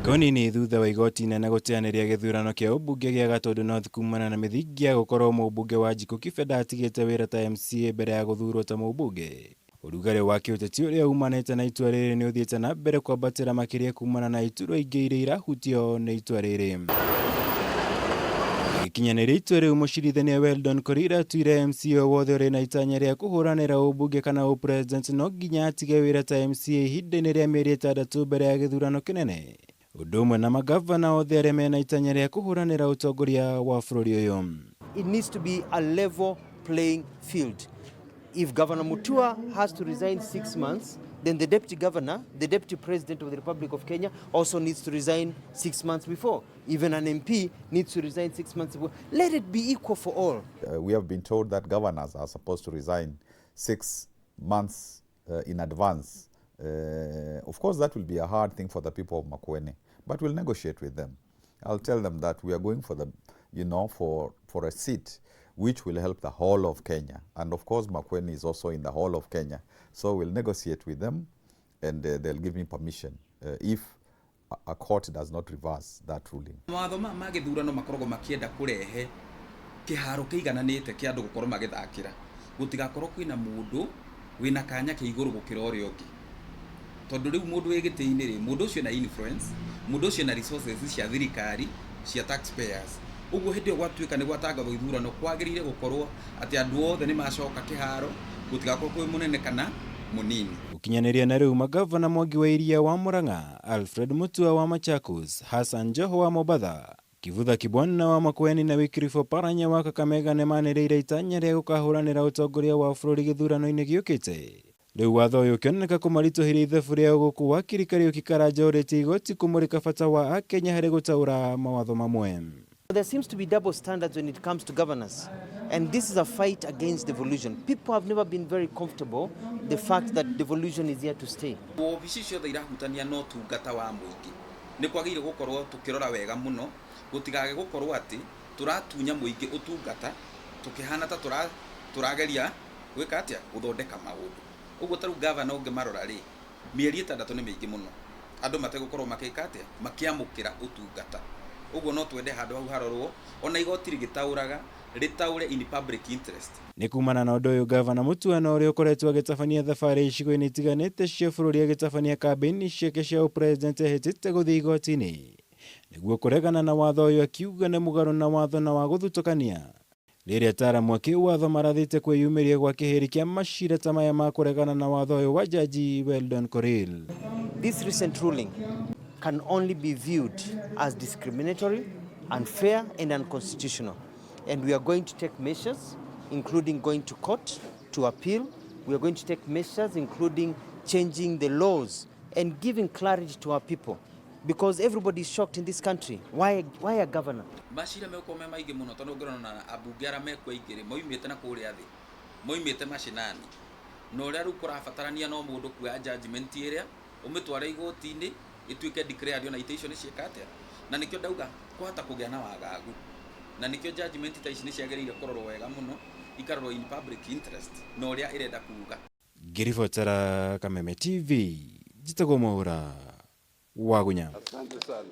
Ikoni ni thutha wa igoti inene guteaniria githurano kia ubunge gia Gatundu North kumana na mithingi ya gukorwo mubunge wa Njiko Kibeda atigite wira ta MCA mbere ya guthurwo ta mubunge. Urugari wa kiuteti uria umanite na itua riri ni uthiite na mbere kwambatira makiria kumana na iturwa ingi iria irahutio ni itua riri. Ikinyanira itua riu mucirithania Weldon Korir atuire MCA wothe uri na itanya ria kuhuranira ubunge kana upresident no nginya atige wira ta MCA ihinda-ini ria mieri 6 mbere ya githurano kinene. Undu umwe na magavana othe aria mena itanya ria kuhuranira utongoria wa bururi uyu. It needs to be a level playing field. If Governor Mutua has to resign 6 months, then the deputy governor, the deputy president of the Republic of Kenya, also needs to resign 6 months before. Even an MP needs to resign 6 months before. Let it be equal for all. We have been told that governors are supposed to resign 6 months in advance. Of course, that will be a hard thing for the people of Makueni, but we'll negotiate with them. I'll tell them that we are going for the, for a seat which will help the whole of Kenya. And of course, Makueni is also in the whole of Kenya. So we'll negotiate with them and they'll give me permission if a court does not reverse that ruling. Mawatho ma githurano makoragwo makienda kurehe kiharo kiigananite ki andu gukorwo magithakira. Gutigakorwo kwina mundu wina kanya ki iguru gukira uria ungi. Tondu riu mundu wigiti-ini ri mundu ucio na influence, mundu ucio na resources cia thirikari, cia taxpayers. Uguo hindi gwatuika ni gwatangathwo ithurano kwagirire gukorwo ati andu othe ni macoka kiharo gutigakorwo kwi munene kana munini. Ukinyaniria na riu magavana Mwangi wa Iria wa Murang'a, Alfred Mutua wa Machakos, Hassan Joho wa Mombasa, Kivutha Kibwana wa Makueni na Wycliffe Oparanya wa Kakamega ni maniriire itanya ria gukahuranira utongoria wa bururi githurano-ini giukite. Riu watho uyu ukioneka kumarituhiria ithabu ria guku wa Kariuki Karanja urite igoti kumurika bata wa Akenya hari gutaura mawatho mamwe. There seems to be double standards when it comes to governance, and this is a fight against devolution. People have never been very comfortable the fact that devolution is here to stay. Obici ciothe irahutania no tungata wa muingi ni kwagire gukorwo tukirora wega muno gutigage gukorwo ati turatunya muingi utungata tukihana ta turageria gwika atia guthondeka maundu. Uguo taru governor unge marora ri mieri 6 ni mingi muno andu mategukorwo makika atia makiamukira utungata. Uguo no twende handu hau harorwo ona igoti rigitauraga ritaure in public interest. Ni kumana na undu uyu gavana Mutua na uria ukoretwo agitabania thabari icigo-ini itiganite cia bururi agitabania kambeni ciake cia upresident ehitite guthii igoti-ini niguo kuregana na watho uyu akiuga ni mugaru na watho na wa guthutukania. Riria ataramu a kiwatho marathite kwiyumiria gwa kihiri kia macira ta maya ma kuregana na watho uyu wa janji Weldon Korir. This recent ruling can only be viewed as discriminatory, unfair and unconstitutional. And we are going to take measures, including going to court to appeal. We are going to take measures, including changing the laws and giving clarity to our people. Because everybody is shocked in this country. Why a governor? Macira meko me maingi muno tondu ngirona na abunge ara meko ingire moimite na kuria thi. Moimite macinani. No uria ru kurabatarania no mundu kuoya judgment iria umitware igoti-ini ituike declare dio na itation ciekatia. Na nikio ndauga kwahota kugia na wagagu. Na nikio judgment ta ici ni ciagirire kurorwo wega muno ikarorwo in public interest no uria irenda kuuga. Ngiribotera Kameme TV, jitagwo Mwaura Wagunya. Asante sana.